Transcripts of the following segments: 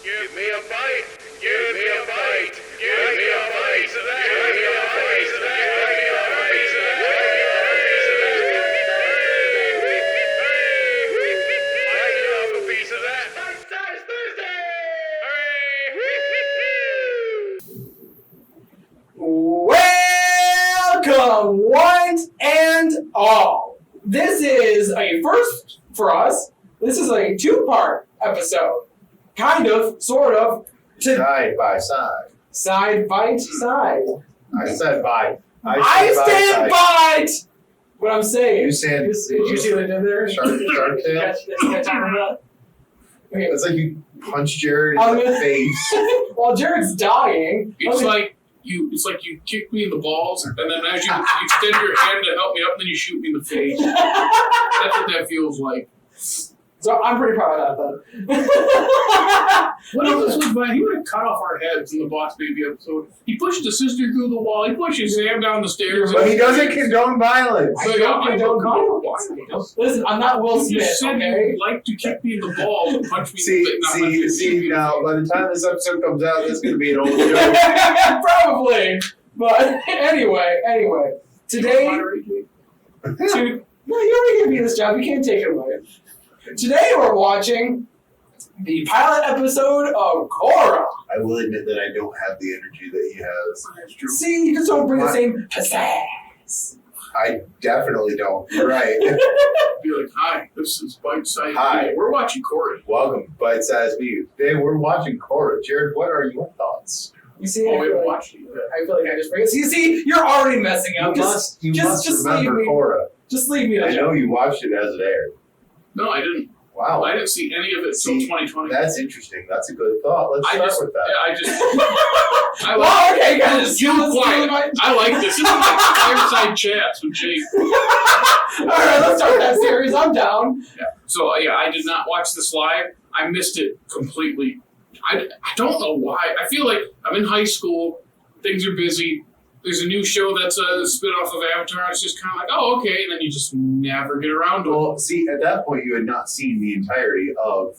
Give me a bite. Give me a bite. Give me a bite of that. Give me a bite of that. Give me a bite of that. I love a piece of that. Bite-sized Thursday! Hooray! Welcome, one and all. This is a first for us. This is a two-part episode. Kind of, sort of. Side by side. Side by side. I said bye. I stand by what I'm saying. You said. Did you see what I did there? Shark tail? Okay. It's like you punch Jared in the face. While Jared's dying. It's like you kick me in the balls, and then as you extend your hand to help me up, then you shoot me in the face. That's what that feels like. So I'm pretty proud of that, then. What if this was bad? He would have cut off our heads in the Boss Baby episode. He pushed the sister through the wall. He pushes Sam down the stairs. But he doesn't condone violence. I don't condone. Listen, I'm not Will Smith. You said okay? you'd like to kick me in the balls and punch me See, now, by the time this episode comes out, this is going to be an old joke. Probably. But anyway. Today. No, you already gave me this job. You can't take it away. Today we're watching the pilot episode of Korra. I will admit that I don't have the energy that he has. That's true. See, you just don't bring the same pizzazz. I definitely don't. You're right. Be like, hi, this is Bite Size. Hi. We're watching Korra. Welcome, Bite Size Media. Today we're watching Korra. Jared, what are your thoughts? You see, Oh, I we feel haven't like, watched it yet. I feel like I just bring it. See, you're already messing up. You Just must leave remember me. Korra. Just leave me. I know you watched it as it aired. No, I didn't. Wow. I didn't see any of it until 2020. That's interesting. That's a good thought. Let's start with that. I like Well, okay, guys. You let's quiet. do it. I like this. This is like fireside chats with Jake. All right, let's start that series. I'm down. Yeah. So, I did not watch this live. I missed it completely. I don't know why. I feel like I'm in high school. Things are busy. There's a new show that's a spin-off of Avatar. It's just kind of like, oh, okay. And then you just never get around to Well, see, at that point, you had not seen the entirety of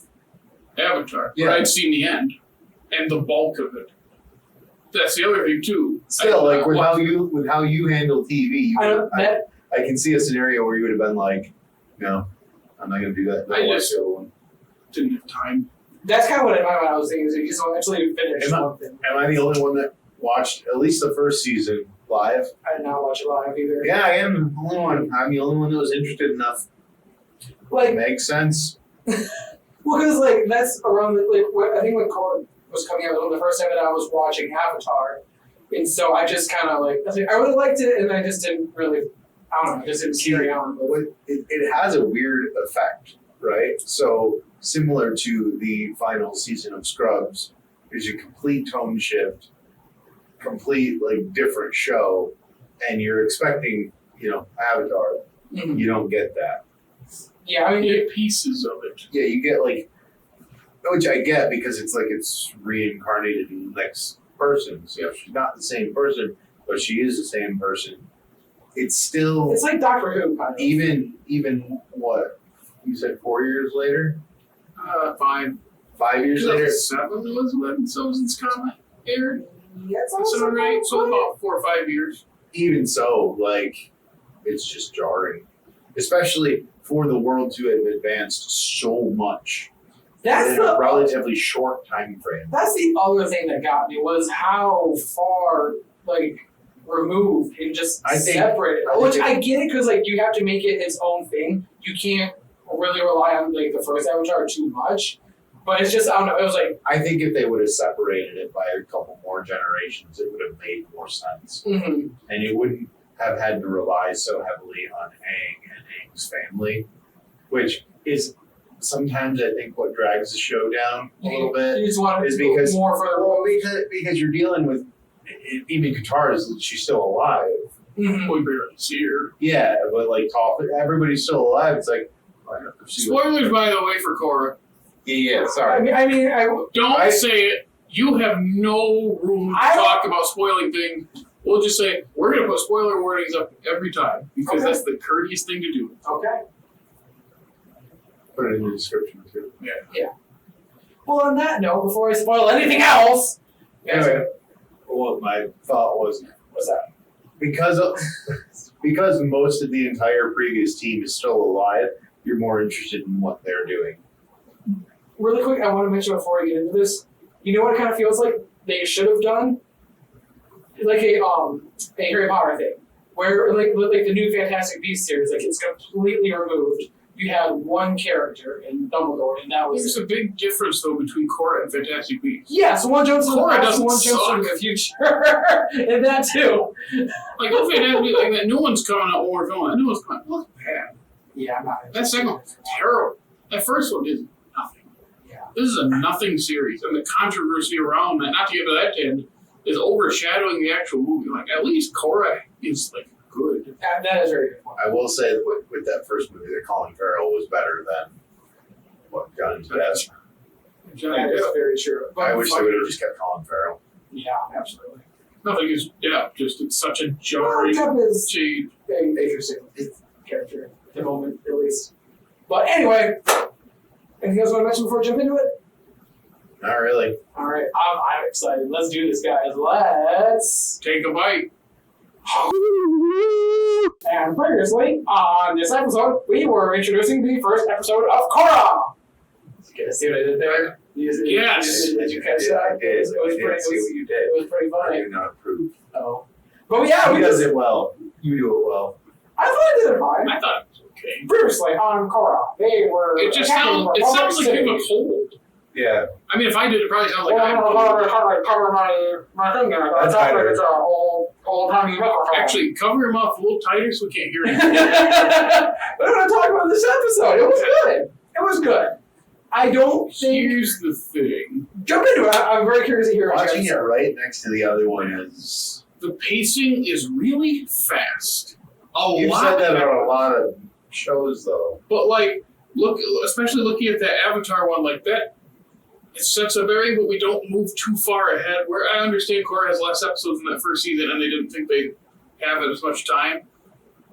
Avatar. Yeah. But I'd seen the end and the bulk of it. That's the other thing, too. Still, like with how you handle TV, I I can see a scenario where you would have been like, no, I'm not going to do that. I just didn't have time. That's kind of what in my mind I was thinking. Is you just actually finish one thing. Am I the only one that watched at least the first season live? I did not watch it live either. Yeah, I am the only one. I'm the only one that was interested enough. Like, Makes sense. well, because like that's around I think when Korra was coming out, it was the first time that I was watching Avatar, and so I just kind of I would have liked it, and I just didn't really. I don't know. I just didn't carry on. But It has a weird effect, right? So similar to the final season of Scrubs, there's a complete tone shift, complete different show, and you're expecting Avatar. Mhm. You don't get that. Yeah, I mean, You get pieces of it. Yeah, you get which I get because it's reincarnated in the next person. So she's not the same person, but she is the same person. It's still it's like Doctor Who, kind of. even what you said 4 years later, 5 years later. 2007 was when Sozin's Comet aired. Yeah, it's So, right? So about 4 or 5 years. Even so, it's just jarring, especially for the world to have advanced so much That's in a the relatively short time frame. That's the other thing that got me was how far removed and just separated. Which I get it because you have to make it its own thing. You can't really rely on the first Avatar too much. But it's just I don't know. It was I think if they would have separated it by a couple more generations, it would have made more sense, mm-hmm. and you wouldn't have had to rely so heavily on Aang and Aang's family, which is sometimes I think what drags the show down a little bit. You just want is to because more for because you're dealing with even Katara's she's still alive. mm-hmm. We barely see her. Yeah, but everybody's still alive. It's Spoilers, by the way, for Korra. Yeah, sorry. I mean, Don't say it. You have no room to talk about spoiling things. We'll just say, we're going to put spoiler warnings up every time because that's the courteous thing to do. Okay. Put it in the description too. Yeah. Well, on that note, before I spoil anything else, Anyway, what my thought was, what's that? because most of the entire previous team is still alive, you're more interested in what they're doing. Really quick, I want to mention before we get into this, you know what it kind of feels like they should have done? Like a Harry Potter thing, where like the new Fantastic Beasts series, like it's completely removed. You had one character in Dumbledore, and that was There's a big difference though between Korra and Fantastic Beasts. yeah. So one jumps in the Korra past, doesn't one jumps suck. into the future, and that too. Like oh, Fantastic Beasts, like that new one's coming out, or film. That new one's coming out. Look bad. Yeah, I'm not. That second one's terrible. That first one is nothing. Yeah. This is a nothing series, and the controversy around that, not to get to that end, is overshadowing the actual movie. Like at least Korra is like good. That is very good point. I will say that with that first movie, that Colin Farrell was better than what Johnny Depp. Johnny That is Depp. very true. But I wish they would have just kept Colin Farrell. yeah, absolutely. Nothing is just it's such a Well, jarring Cup is shade. an interesting character at the moment, at least. But anyway, anything else you want to mention before I jump into it? Not really. All right, I'm excited. Let's do this, guys. Let's. Take a bite. And previously, on this episode, we were introducing the first episode of Korra. You guys see what I did there? Yes. Did you catch that? I did. It was I pretty. did see what you did. It was pretty I funny. do not approve. Oh, but yeah, He we does just. it well. You do it well. I thought I did it fine. I thought it was okay. Previously on Korra, they were. It just attacking sounds. It Republic sounds like you City. have a cold. Yeah. I mean, if I did, it probably sounds like Well, I I'm have a gonna cold. cover my finger. That's It's better. it's a whole tiny microphone. Actually, cover your mouth a little tighter so we can't hear but anything. I'm gonna talk about this episode. It was good. It was good. I don't think. Here's the thing. Jump into it. I'm very curious to hear what you Watching guys it right next to the other one is. The pacing is really fast. You've lot said that better. on a lot of shows, though. But like, especially looking at that Avatar one like that, it sets a very, but we don't move too far ahead. Where I understand Korra has less episodes in that first season, and they didn't think they'd have as much time.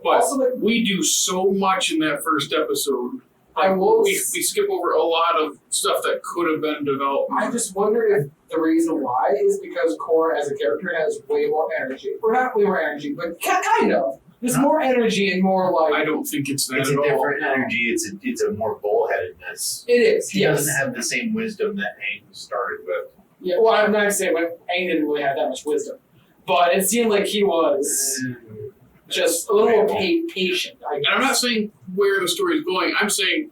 But Also, like, we do so much in that first episode. I will. We skip over a lot of stuff that could have been developed. I just wonder if the reason why is because Korra as a character has way more energy. Or not way more energy, but kind of. There's more energy and more like. I don't think it's that It's at a all. different energy. It's a more bullheadedness. It is. He Yes. doesn't have the same wisdom that Aang started with. Yeah. Well, I'm not saying Aang didn't really have that much wisdom, but it seemed like he was just a little more patient. I And guess. I'm not saying where the story is going. I'm saying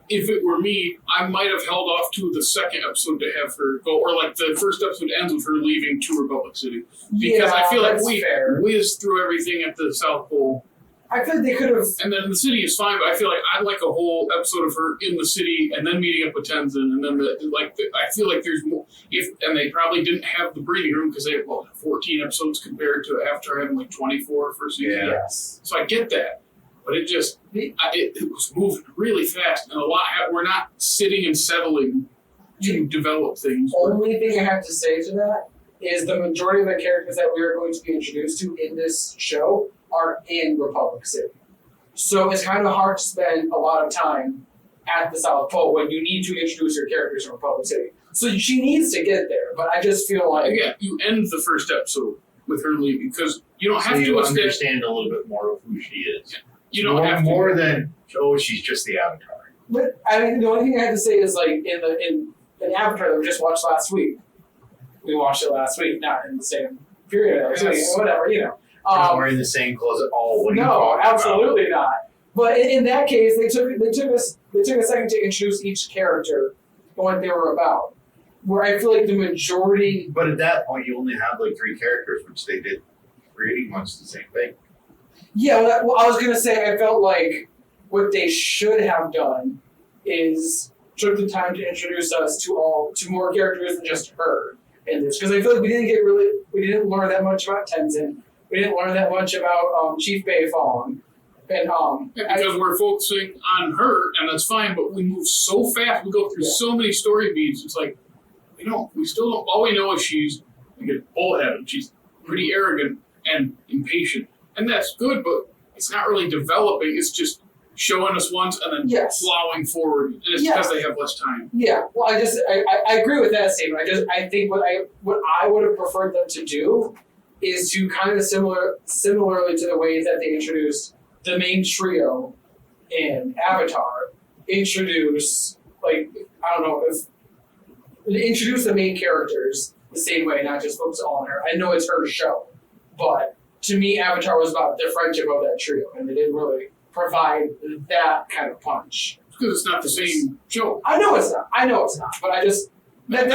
if it were me, I might have held off to the second episode to have her go, or like the first episode ends with her leaving to Republic City. Because I feel like that's we fair. whizzed through everything at the South Pole. I feel like they could have. And then the city is fine, but I feel like I'd like a whole episode of her in the city and then meeting up with Tenzin. And then I feel like there's more. And they probably didn't have the breathing room because they had 14 episodes compared to after having like 24 for season. Yeah. Yes. So I get that. But it just, it was moving really fast, and a lot, we're not sitting and settling to develop things. Only thing I have to say to that is the majority of the characters that we are going to be introduced to in this show are in Republic City. So it's kind of hard to spend a lot of time at the South Pole when you need to introduce your characters in Republic City. So she needs to get there, but I just feel like Again, you end the first episode with her leaving, because you don't So have you to understand a little bit more of who she is. You don't have to. more than she's just the Avatar. But I mean, the only thing I have to say is like in Avatar that we just watched last week. We watched it last week, not in the same period. Yes. Whatever, you know. We're not wearing the same clothes at all. What are you No, talking absolutely not. But in that case, they took a second to introduce each character and what they were about. Where I feel like the majority. about? But at that point, you only have like 3 characters, which they did pretty much the same thing. Yeah, well, I was gonna say I felt like what they should have done is took the time to introduce us to more characters than just her in this, because I feel like we didn't learn that much about Tenzin. We didn't learn that much about Chief Beifong, and Because we're focusing on her, and that's fine, but we move so fast, we go through so many story beats, it's like, we still don't, all we know is she's bullheaded, she's pretty arrogant and impatient. And that's good, but it's not really developing, it's just showing us once and then Yes. plowing forward. And it's because they have less time. Yeah, well, I agree with that statement. I think what I would have preferred them to do is to kind of similarly to the way that they introduced the main trio in Avatar, introduce introduce the main characters the same way, not just focus all on her. I know it's her show, but to me, Avatar was about the friendship of that trio, and they didn't really provide that kind of punch. Because it's not the same show. I know it's not, but I just You don't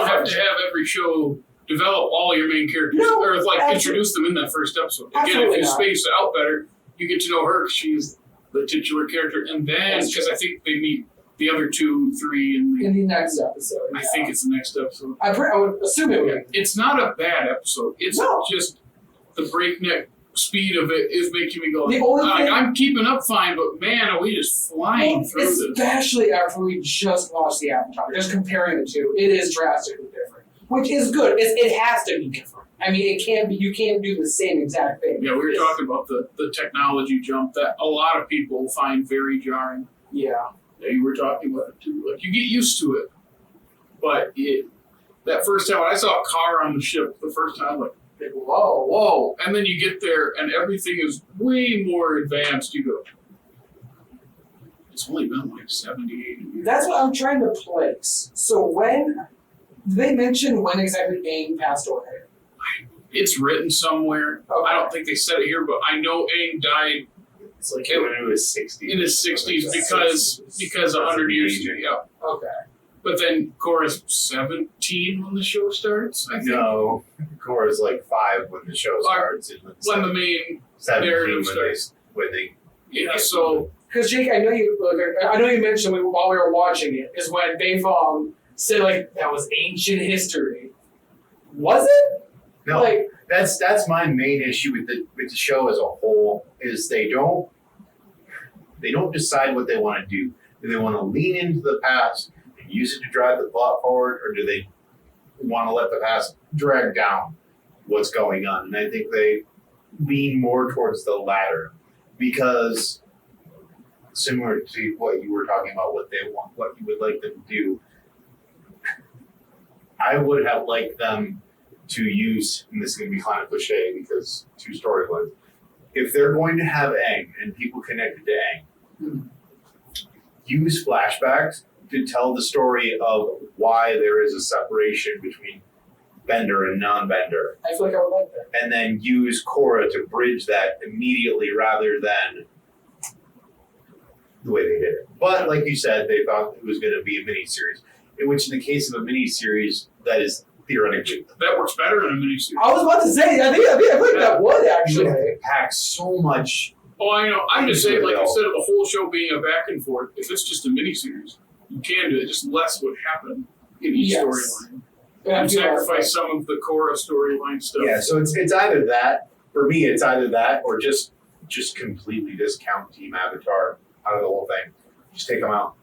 have to have every show develop all your main characters, or introduce them in that first episode. Again, Absolutely if you not. space it out better, you get to know her because she's the titular character, and then because I think they meet the other 2, 3, in the next episode. I think it's the next episode. I would assume it would. It's not a bad episode. It's just the breakneck speed of it is making me go. The only thing, I'm keeping up fine, but man, are we just flying through this? Especially after we just watched the Avatar, just comparing the two, it is drastically different, which is good. It has to be different. I mean, it can't be. You can't do the same exact thing. Yeah, we were talking about the technology jump that a lot of people find very jarring. Yeah. Yeah, you were talking about it too. Like you get used to it, but that first time when I saw a car on the ship the first time, like whoa, and then you get there and everything is way more advanced. You go, it's only been like 70, 80 years. That's what I'm trying to place. So when they mention when exactly Aang passed away? It's written somewhere. Okay. I don't think they said it here, but I know Aang died. It's like when he was 60. In his 60s because 100 years ago. Yeah. Okay. But then Korra's 17 when the show starts, I think. No, Korra's like 5 when the show starts. When the main 17 narrative starts. when they Yeah, so Because Jake, I know you mentioned while we were watching it is when Bei Fong said like that was ancient history. Was it? no. Like, That's my main issue with the show as a whole is they don't decide what they want to do. Do they want to lean into the past and use it to drive the plot forward, or do they want to let the past drag down what's going on? And I think they lean more towards the latter because similar to what you were talking about, what they want, what you would like them to do, I would have liked them to use, and this is going to be kind of cliche because 2 storylines, if they're going to have Aang and people connected to Aang, use flashbacks to tell the story of why there is a separation between Bender and non-Bender. I feel like I would like that. And then use Korra to bridge that immediately rather than the way they did it. But like you said, they thought it was going to be a miniseries, in which in the case of a miniseries, that is theoretically. that works better in a miniseries. I was about to say, I think that would actually. You pack so much. Oh, I know. I'm just saying, like, instead of the whole show being a back and forth, if it's just a miniseries, you can do it. Just less would happen in each Yes. storyline. Yeah, You sacrifice some of the Korra storyline stuff. Yeah, so it's either that. For me, it's either that or just completely discount Team Avatar out of the whole thing. Just take them out.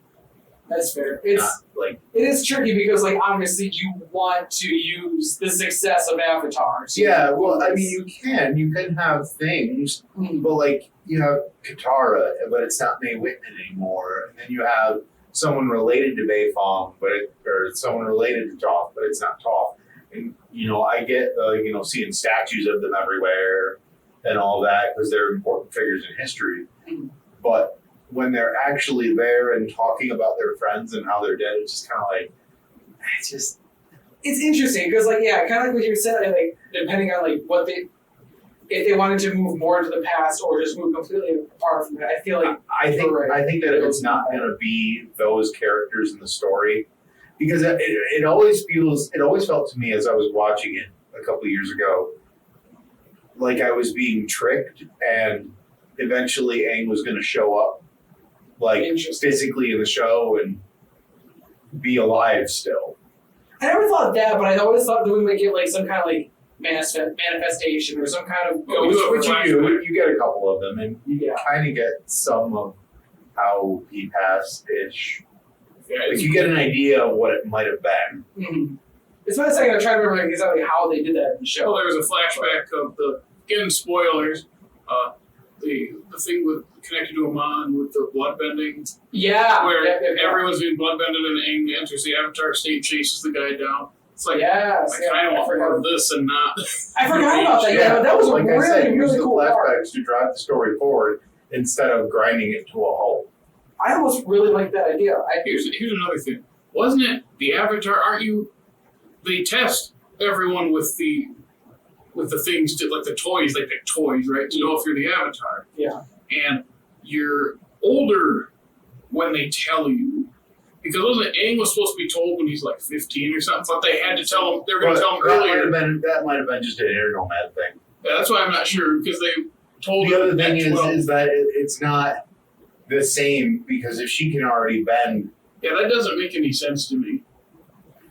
That's fair. Not, It is tricky because like obviously you want to use the success of Avatar. yeah, well, I mean, you can have things, but like you have Katara, but it's not Mae Whitman anymore, and then you have someone related to Bei Fong, or someone related to Toph, but it's not Toph. And I get seeing statues of them everywhere and all that because they're important figures in history, but when they're actually there and talking about their friends and how they're dead, it's just kind of like, it's interesting because kind of like what you said, like depending on like if they wanted to move more into the past or just move completely apart from it, I feel like I think that it's not going to be those characters in the story because it always felt to me as I was watching it a couple of years ago, like I was being tricked and eventually Aang was going to show up like physically in the show and be alive still. I never thought that, but I always thought that we might get like some kind of like manifestation or some kind of ghost. Which you do. You get a couple of them, and you kind of get some of how he passed-ish. Yeah, Like you get an idea of what it might have been. Mm-hmm. It's not a second. I'm trying to remember like, exactly how they did that in the show. Well, there was a flashback of again, spoilers, the thing with connected to Amon with the bloodbending, Yeah. where yeah. everyone's being bloodbended and Aang enters the Avatar state, chases the guy down. It's like, Yes. I kind of want more of this and not. I forgot about that. Yeah, that was a like I really, said, use really the cool part. flashbacks to drive the story forward instead of grinding it to a halt. I almost really like that idea. Here's another thing. Wasn't it the Avatar? Aren't you? They test everyone with the things to, like the toys. They pick toys, right, to know if you're the Avatar. Yeah. And you're older when they tell you. Because wasn't Aang was supposed to be told when he's like 15 or something, but they had to tell him. They were going to tell him earlier. That might have been just an internomad thing. Yeah, that's why I'm not sure, because they told The him other thing at 12. is that it's not the same, because if she can already bend, Yeah, that doesn't make any sense to me.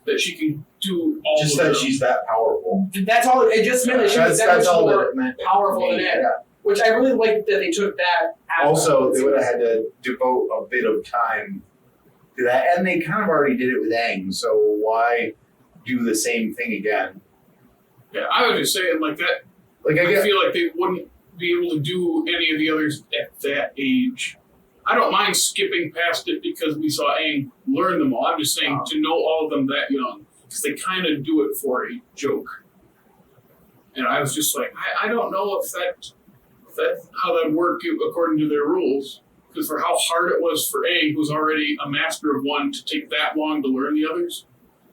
That she can do all just of that them. she's that powerful. That's all. It just meant that she was that much That's all that more it meant. powerful than Ed. Yeah. Which I really like that they took that out. Also, they would have had to devote a bit of time to that, and they kind of already did it with Aang, so why do the same thing again? Yeah, I was just saying, like that. Like, I feel like they wouldn't be able to do any of the others at that age. I don't mind skipping past it because we saw Aang learn them all. I'm just saying to know all of them that young, because they kind of do it for a joke. And I was just like, I don't know if that how that worked according to their rules. Because for how hard it was for Aang, who's already a master of one, to take that long to learn the others.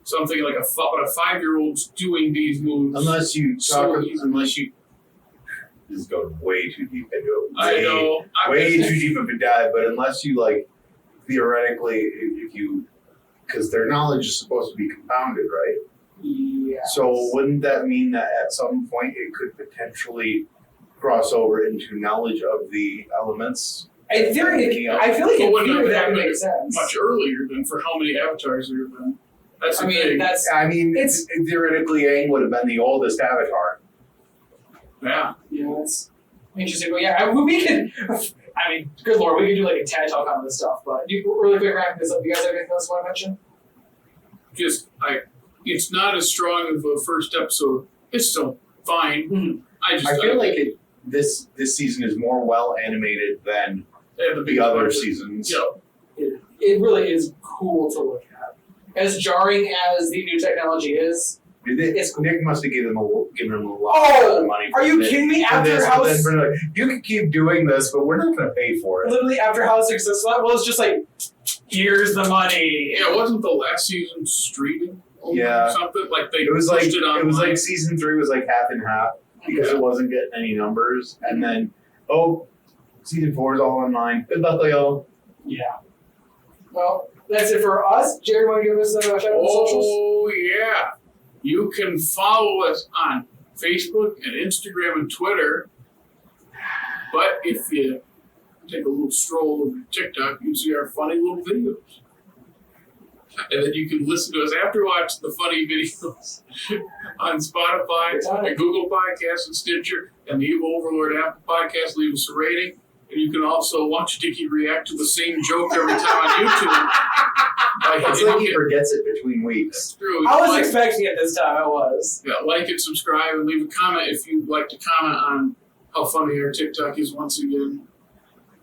So I'm thinking like a 5-year-old's doing these moves. unless you So talk, easy. unless you. This is going way too deep into it. I know. Way too deep of a dive, but unless you like theoretically, if you, because their knowledge is supposed to be compounded, right? Yeah. So wouldn't that mean that at some point it could potentially cross over into knowledge of the elements? In theory, I feel like But in wouldn't theory it that happen would make sense. much earlier than for how many avatars there have been? That's the I mean, thing. that's I mean, It's- theoretically, Aang would have been the oldest Avatar. Yeah. that's interesting. But yeah, we could. I mean, good lord, we could do like a TED talk on this stuff. But really quick, wrap this up. You guys have anything else you want to mention? Just it's not as strong of a first episode. It's still fine. Mhm. I feel like this season is more well animated than the other seasons. Yeah. It really is cool to look at. As jarring as the new technology is, it's cool. Nick must have given him a lot of money. Are you kidding me? After how then we're like, you can keep doing this, but we're not going to pay for it. literally after how successful that was, just like, here's the money. Yeah, wasn't the last season streaming? Yeah. Or something like they It was pushed like it online. it was like season 3 was like half and half because it wasn't getting any numbers, and then season 4 is all online. Good luck, y'all. Yeah. Well, that's it for us. Jerry, want to give us a shout out on the socials? Oh yeah, you can follow us on Facebook and Instagram and Twitter. But if you take a little stroll over TikTok, you can see our funny little videos. And then you can listen to us after watching the funny videos on Spotify, and Google Podcasts, and Stitcher, and the Evil Overlord Apple Podcast. Leave us a rating. And you can also watch Dickey react to the same joke every time on YouTube. It's like he forgets it between weeks. That's true. I was expecting it this time. I was. Yeah, like and subscribe and leave a comment if you'd like to comment on how funny our TikTok is once again.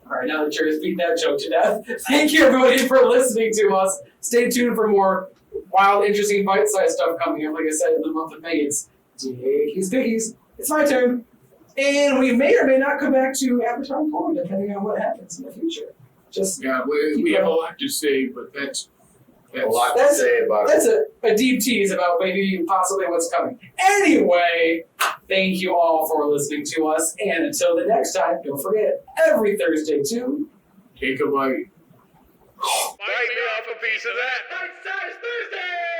All right, now that Jerry's beat that joke to death, thank you everybody for listening to us. Stay tuned for more wild, interesting, bite-sized stuff coming up. Like I said, in the month of May, it's Dickey's Pickies. It's my turn. And we may or may not come back to Avatar and Korra, depending on what happens in the future. Just Yeah, we have a lot to say, but that's A lot to say about it. that's a deep tease about maybe possibly what's coming. Anyway, thank you all for listening to us. And until the next time, don't forget, every Thursday too. Take a bite. Bite me off a piece of that. Bite-sized Thursday!